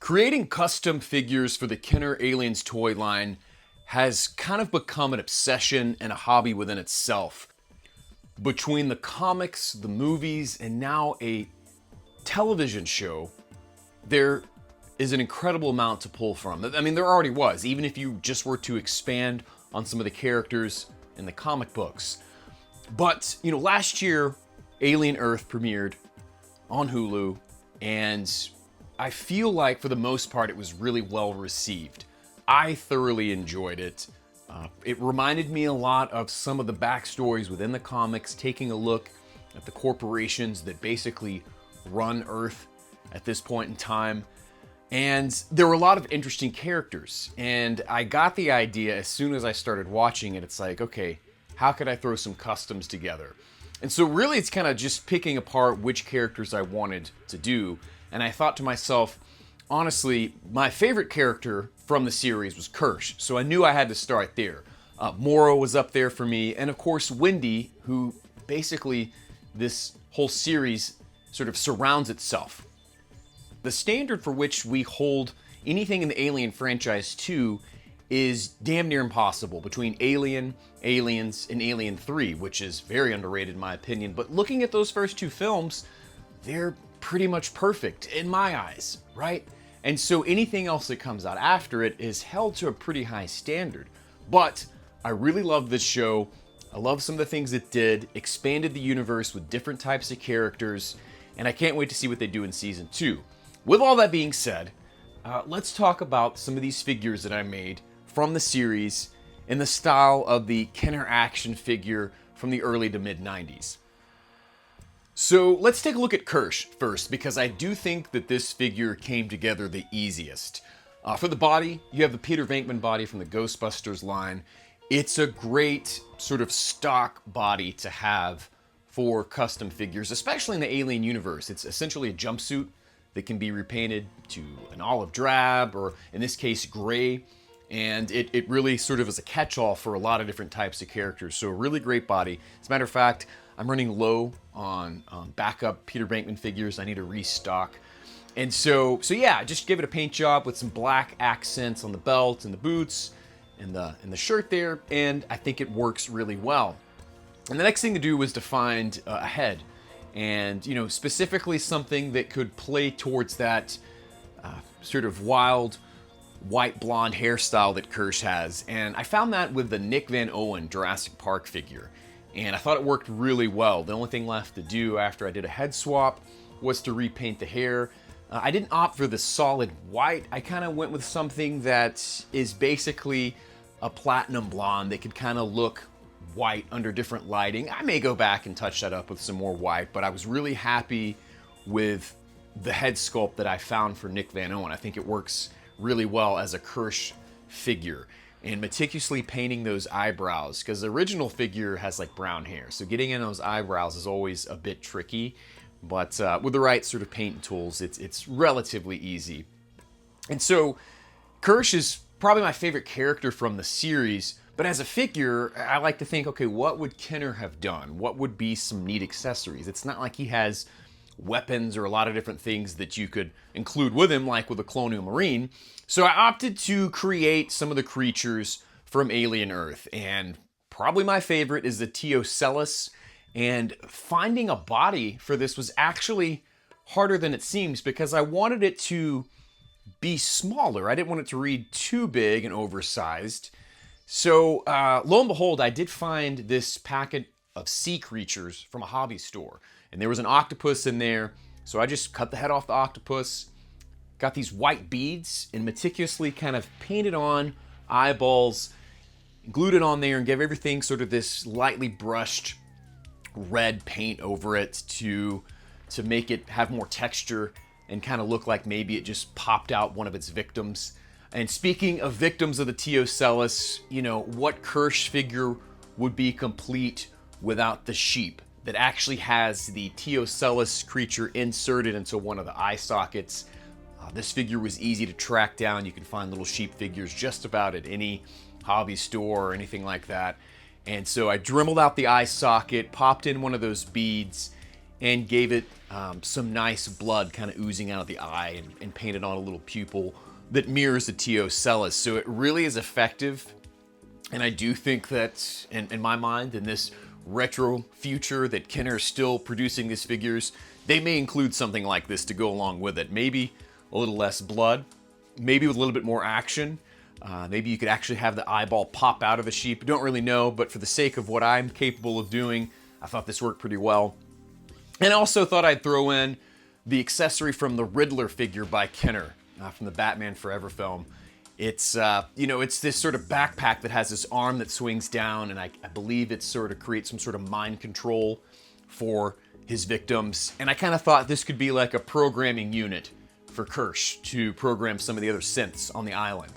Creating custom figures for the Kenner Aliens toy line has kind of become an obsession and a hobby within itself. Between the comics, the movies, and now a television show, there is an incredible amount to pull from. I mean, there already was, even if you just were to expand on some of the characters in the comic books. But, last year, Alien Earth premiered on Hulu, and I feel like for the most part it was really well received. I thoroughly enjoyed it. It reminded me a lot of some of the backstories within the comics, taking a look at the corporations that basically run Earth at this point in time. And there were a lot of interesting characters. And I got the idea as soon as I started watching it. It's like, okay, how could I throw some customs together? And so really it's kind of just picking apart which characters I wanted to do. And I thought to myself, honestly, my favorite character from the series was Kirsch, so I knew I had to start there. Moro was up there for me, and of course Wendy, who basically this whole series sort of surrounds itself. The standard for which we hold anything in the Alien franchise to is damn near impossible between Alien, Aliens, and Alien 3, which is very underrated in my opinion. But looking at those first two films, they're pretty much perfect in my eyes, right? And so anything else that comes out after it is held to a pretty high standard. But I really love this show. I love some of the things it did, expanded the universe with different types of characters, and I can't wait to see what they do in season 2. With all that being said, let's talk about some of these figures that I made from the series in the style of the Kenner action figure from the early to mid 90s. So let's take a look at Kirsch first, because I do think that this figure came together the easiest. For the body, you have the Peter Venkman body from the Ghostbusters line. It's a great sort of stock body to have for custom figures, especially in the Alien universe. It's essentially a jumpsuit that can be repainted to an olive drab, or in this case, gray. And it really sort of is a catch-all for a lot of different types of characters. So a really great body. As a matter of fact, I'm running low on backup Peter Venkman figures. I need to restock. And so yeah, just give it a paint job with some black accents on the belt and the boots and the shirt there, and I think it works really well. And the next thing to do was to find a head, and specifically something that could play towards that sort of wild white blonde hairstyle that Kirsch has. And I found that with the Nick Van Owen Jurassic Park figure, and I thought it worked really well. The only thing left to do after I did a head swap was to repaint the hair. I didn't opt for the solid white. I kind of went with something that is basically a platinum blonde that could kind of look white under different lighting. I may go back and touch that up with some more white, but I was really happy with the head sculpt that I found for Nick Van Owen. I think it works really well as a Kirsch figure. And meticulously painting those eyebrows, because the original figure has like brown hair, so getting in those eyebrows is always a bit tricky, but with the right sort of paint tools, it's relatively easy. And so Kirsch is probably my favorite character from the series, but as a figure, I like to think, okay, what would Kenner have done? What would be some neat accessories? It's not like he has weapons or a lot of different things that you could include with him, like with a Colonial Marine. So I opted to create some of the creatures from Alien Earth, and probably my favorite is the Teocellus. And finding a body for this was actually harder than it seems, because I wanted it to be smaller. I didn't want it to read too big and oversized. So lo and behold, I did find this packet of sea creatures from a hobby store, and there was an octopus in there. So I just cut the head off the octopus, got these white beads, and meticulously kind of painted on eyeballs, glued it on there, and gave everything sort of this lightly brushed red paint over it to make it have more texture and kind of look like maybe it just popped out one of its victims. And speaking of victims of the Teocellus, what Kirsch figure would be complete without the sheep that actually has the Teocellus creature inserted into one of the eye sockets? This figure was easy to track down. You can find little sheep figures just about at any hobby store or anything like that. And so I dremeled out the eye socket, popped in one of those beads, and gave it some nice blood kind of oozing out of the eye and painted on a little pupil that mirrors the T.O. Celis. So it really is effective. And I do think that, in my mind, in this retro future that Kenner is still producing these figures, they may include something like this to go along with it. Maybe a little less blood, maybe with a little bit more action. Maybe you could actually have the eyeball pop out of a sheep. Don't really know, but for the sake of what I'm capable of doing, I thought this worked pretty well. And I also thought I'd throw in the accessory from the Riddler figure by Kenner from the Batman Forever film. It's, it's this sort of backpack that has this arm that swings down, and I believe it sort of creates some sort of mind control for his victims. And I kind of thought this could be like a programming unit for Kirsch to program some of the other synths on the island.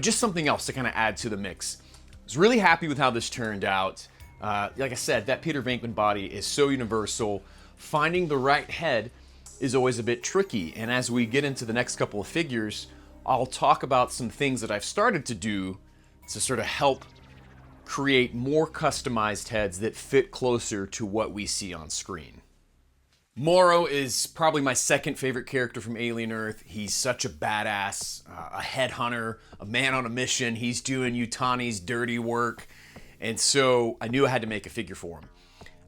Just something else to kind of add to the mix. I was really happy with how this turned out. Like I said, that Peter Venkman body is so universal. Finding the right head is always a bit tricky. And as we get into the next couple of figures, I'll talk about some things that I've started to do to sort of help create more customized heads that fit closer to what we see on screen. Moro is probably my second favorite character from Alien Earth. He's such a badass, a headhunter, a man on a mission. He's doing Yutani's dirty work. And so I knew I had to make a figure for him.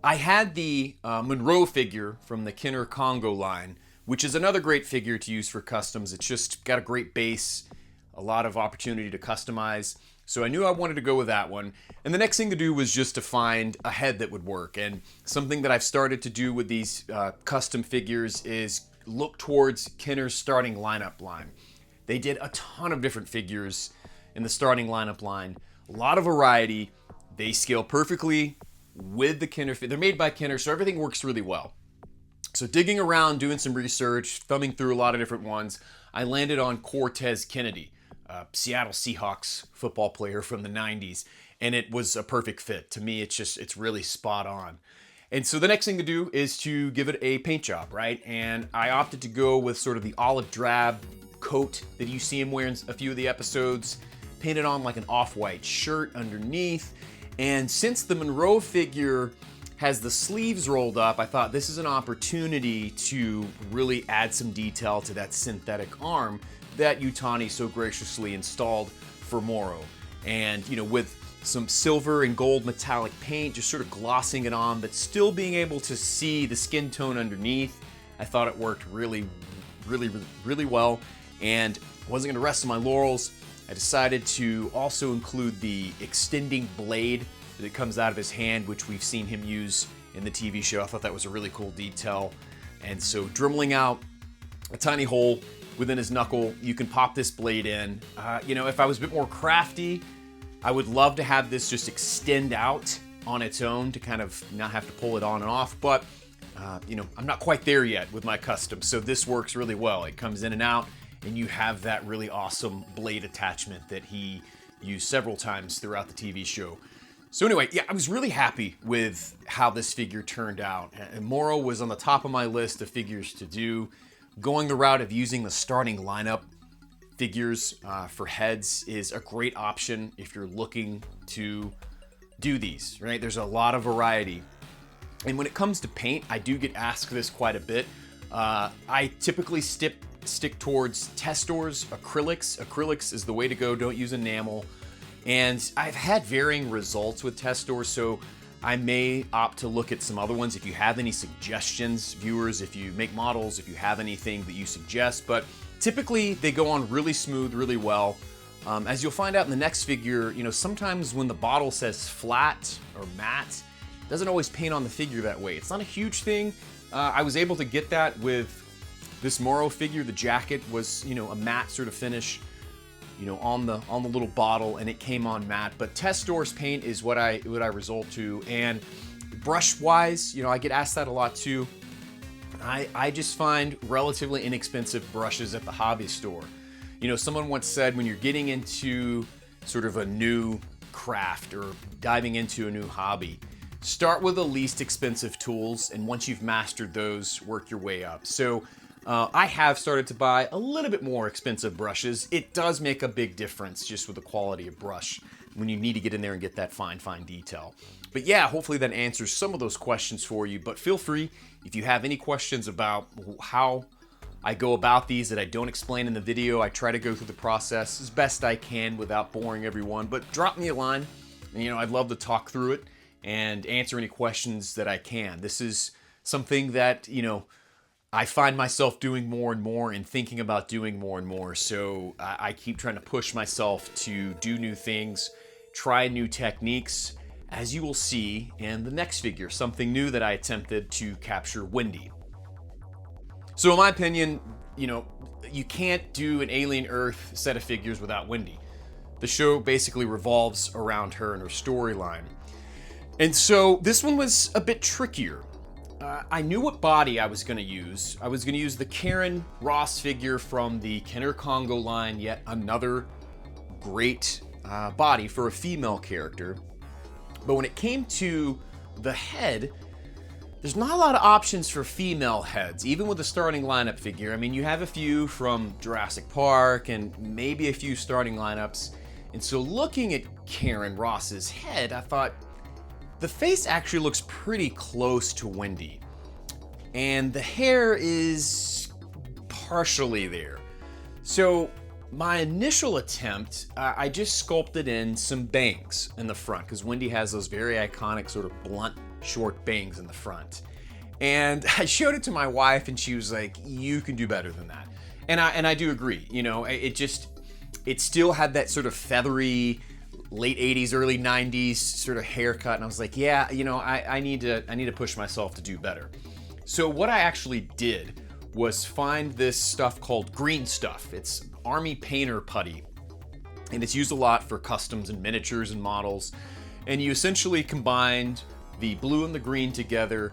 I had the Monroe figure from the Kenner Congo line, which is another great figure to use for customs. It's just got a great base, a lot of opportunity to customize. So I knew I wanted to go with that one. And the next thing to do was just to find a head that would work. And something that I've started to do with these custom figures is look towards Kenner's starting lineup line. They did a ton of different figures in the starting lineup line. A lot of variety. They scale perfectly with the Kenner. They're made by Kenner, so everything works really well. So digging around, doing some research, thumbing through a lot of different ones, I landed on Cortez Kennedy, a Seattle Seahawks football player from the 90s, and it was a perfect fit. To me, it's really spot on. And so the next thing to do is to give it a paint job, right? And I opted to go with sort of the olive drab coat that you see him wearing a few of the episodes, painted on like an off-white shirt underneath. And since the Monroe figure has the sleeves rolled up, I thought this is an opportunity to really add some detail to that synthetic arm that Yutani so graciously installed for Moro. And, with some silver and gold metallic paint, just sort of glossing it on, but still being able to see the skin tone underneath, I thought it worked really, really, really well. And wasn't going to rest on my laurels. I decided to also include the extending blade that comes out of his hand, which we've seen him use in the TV show. I thought that was a really cool detail. And so dremeling out a tiny hole within his knuckle, you can pop this blade in. If I was a bit more crafty, I would love to have this just extend out on its own to kind of not have to pull it on and off. But, I'm not quite there yet with my custom. So this works really well. It comes in and out, and you have that really awesome blade attachment that he used several times throughout the TV show. So anyway, I was really happy with how this figure turned out. And Moro was on the top of my list of figures to do. Going the route of using the starting lineup figures for heads is a great option if you're looking to do these, right? There's a lot of variety. And when it comes to paint, I do get asked this quite a bit. I typically stick towards Testors, acrylics. Acrylics is the way to go. Don't use enamel. And I've had varying results with Testors, so I may opt to look at some other ones. If you have any suggestions, viewers, if you make models, if you have anything that you suggest, but typically they go on really smooth, really well. As you'll find out in the next figure, sometimes when the bottle says flat or matte, it doesn't always paint on the figure that way. It's not a huge thing. I was able to get that with this Moro figure. The jacket was, a matte sort of finish, on the little bottle, and it came on matte. But Testors paint is what I resort to. And brush wise, I get asked that a lot too. I just find relatively inexpensive brushes at the hobby store. Someone once said when you're getting into sort of a new craft or diving into a new hobby, start with the least expensive tools, and once you've mastered those, work your way up. So I have started to buy a little bit more expensive brushes. It does make a big difference just with the quality of brush when you need to get in there and get that fine detail. But yeah, hopefully that answers some of those questions for you. But feel free, if you have any questions about how I go about these that I don't explain in the video, I try to go through the process as best I can without boring everyone. But drop me a line, and I'd love to talk through it and answer any questions that I can. This is something that, I find myself doing more and more and thinking about doing more and more. So I keep trying to push myself to do new things, try new techniques, as you will see in the next figure, something new that I attempted to capture Wendy. So in my opinion, you can't do an Alien Earth set of figures without Wendy. The show basically revolves around her and her storyline. And so this one was a bit trickier. I knew what body I was going to use. I was going to use the Karen Ross figure from the Kenner Congo line, yet another great body for a female character. But when it came to the head, there's not a lot of options for female heads, even with the starting lineup figure. I mean, you have a few from Jurassic Park and maybe a few starting lineups. And so looking at Karen Ross's head, I thought, the face actually looks pretty close to Wendy, and the hair is partially there. So my initial attempt, I just sculpted in some bangs in the front, because Wendy has those very iconic sort of blunt, short bangs in the front. And I showed it to my wife, and she was like, "You can do better than that." And I do agree. It still had that sort of feathery, late 80s, early 90s sort of haircut, and I was like, yeah, I need to push myself to do better. So what I actually did was find this stuff called green stuff. It's Army Painter putty, and it's used a lot for customs and miniatures and models. And you essentially combined the blue and the green together.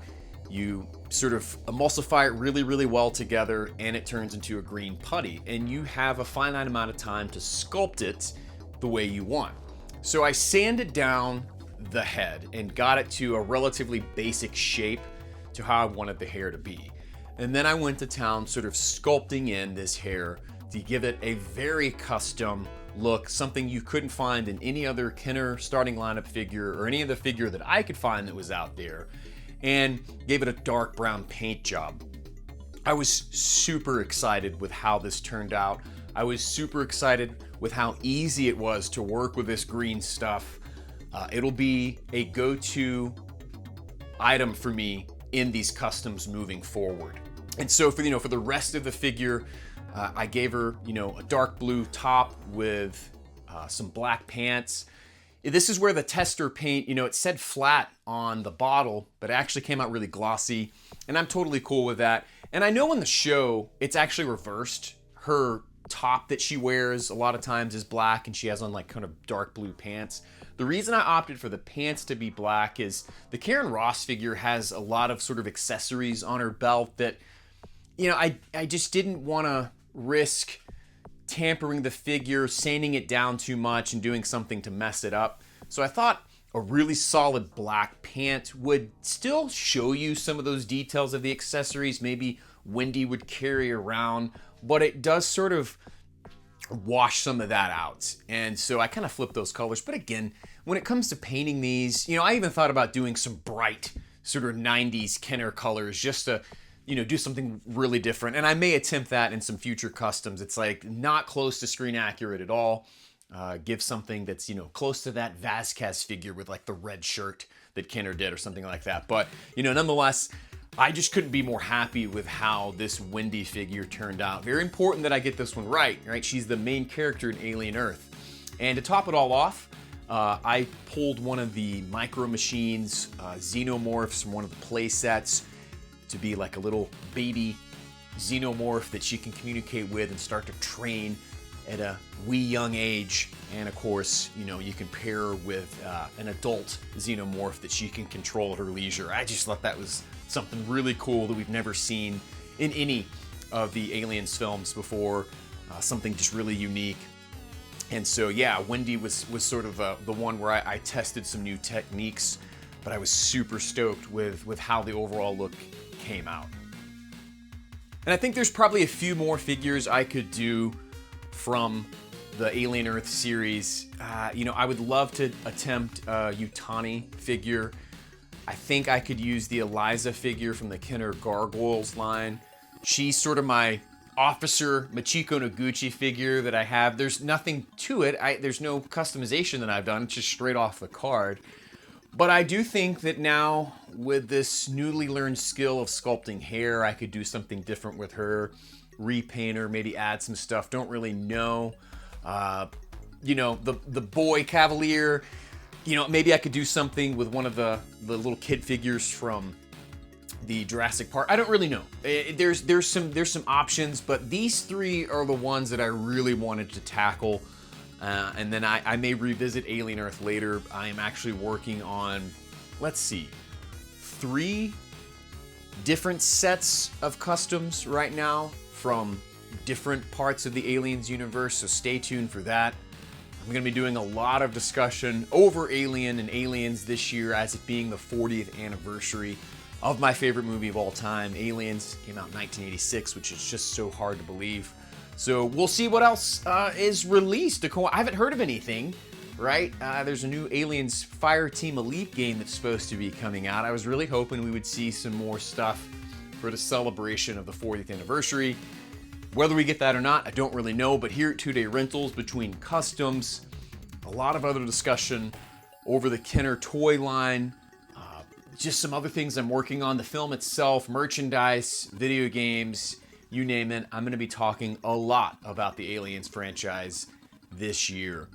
You sort of emulsify it really, really well together, and it turns into a green putty. And you have a finite amount of time to sculpt it the way you want. So I sanded down the head and got it to a relatively basic shape to how I wanted the hair to be. And then I went to town sort of sculpting in this hair to give it a very custom look, something you couldn't find in any other Kenner starting lineup figure or any other figure that I could find that was out there, and gave it a dark brown paint job. I was super excited with how this turned out. I was super excited with how easy it was to work with this green stuff. It'll be a go-to item for me in these customs moving forward. And so for the rest of the figure, I gave her a dark blue top with some black pants. This is where the tester paint, it said flat on the bottle, but it actually came out really glossy, and I'm totally cool with that. And I know in the show, it's actually reversed. Her top that she wears a lot of times is black, and she has on like kind of dark blue pants. The reason I opted for the pants to be black is the Karen Ross figure has a lot of sort of accessories on her belt that, I just didn't want to risk tampering the figure, sanding it down too much, and doing something to mess it up. So I thought a really solid black pant would still show you some of those details of the accessories maybe Wendy would carry around, but it does sort of wash some of that out. And so I kind of flipped those colors. But again, when it comes to painting these, I even thought about doing some bright sort of 90s Kenner colors just to, do something really different. And I may attempt that in some future customs. It's like not close to screen accurate at all. Give something that's, close to that Vasquez figure with like the red shirt that Kenner did or something like that. But, nonetheless, I just couldn't be more happy with how this Wendy figure turned out. Very important that I get this one right? She's the main character in Alien Earth. And to top it all off, I pulled one of the Micro Machines xenomorphs from one of the play sets to be like a little baby xenomorph that she can communicate with and start to train at a wee young age. And of course, you can pair her with an adult xenomorph that she can control at her leisure. I just thought that was something really cool that we've never seen in any of the Aliens films before. Something just really unique. And so, yeah, Wendy was sort of the one where I tested some new techniques, but I was super stoked with how the overall look came out. And I think there's probably a few more figures I could do from the Alien Earth series. I would love to attempt a Yutani figure. I think I could use the Eliza figure from the Kenner Gargoyles line. She's sort of my Officer Machiko Noguchi figure that I have. There's nothing to it. There's no customization that I've done. It's just straight off the card. But I do think that now, with this newly learned skill of sculpting hair, I could do something different with her. Repaint her, maybe add some stuff. Don't really know. The boy Cavalier. Maybe I could do something with one of the little kid figures from the Jurassic Park. I don't really know. There's some options, but these three are the ones that I really wanted to tackle. And then I may revisit Alien Earth later. I am actually working on, let's see, 3 different sets of customs right now from different parts of the Aliens universe, so stay tuned for that. I'm going to be doing a lot of discussion over Alien and Aliens this year, as it being the 40th anniversary of my favorite movie of all time. Aliens came out in 1986, which is just so hard to believe. So we'll see what else is released. I haven't heard of anything, right? There's a new Aliens Fireteam Elite game that's supposed to be coming out. I was really hoping we would see some more stuff for the celebration of the 40th anniversary. Whether we get that or not, I don't really know, but here at 2 Day Rentals, between customs, a lot of other discussion over the Kenner toy line, just some other things I'm working on, the film itself, merchandise, video games, you name it. I'm going to be talking a lot about the Aliens franchise this year.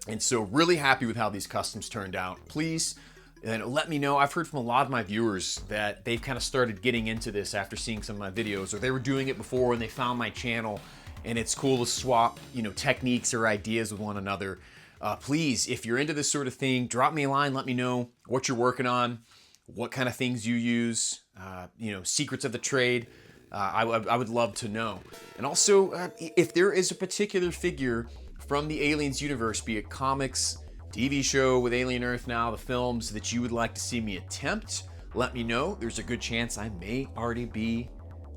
And so really happy with how these customs turned out. Please let me know. I've heard from a lot of my viewers that they've kind of started getting into this after seeing some of my videos, or they were doing it before and they found my channel, and it's cool to swap, techniques or ideas with one another. Please, if you're into this sort of thing, drop me a line. Let me know what you're working on, what kind of things you use, secrets of the trade. I would love to know. And also, if there is a particular figure from the Aliens universe, be it comics, TV show with Alien Earth now, the films, that you would like to see me attempt, let me know. There's a good chance I may already be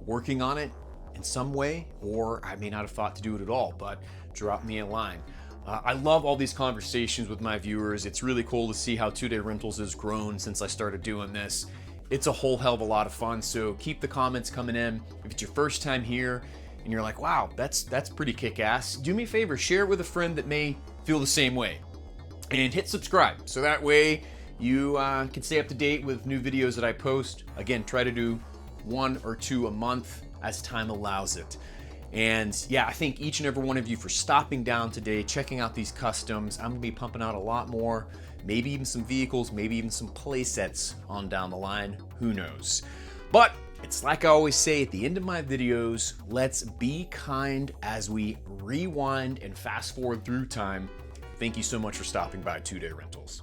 working on it in some way, or I may not have thought to do it at all, but drop me a line. I love all these conversations with my viewers. It's really cool to see how 2 Day Rentals has grown since I started doing this. It's a whole hell of a lot of fun, so keep the comments coming in. If it's your first time here and you're like, wow, that's pretty kick-ass, do me a favor, share it with a friend that may feel the same way. And hit subscribe, so that way you can stay up to date with new videos that I post. Again, try to do 1 or 2 a month as time allows it. And yeah, I thank each and every one of you for stopping down today, checking out these customs. I'm gonna be pumping out a lot more, maybe even some vehicles, maybe even some play sets on down the line, who knows. But it's like I always say at the end of my videos, let's be kind as we rewind and fast forward through time. Thank you so much for stopping by 2 Day Rentals.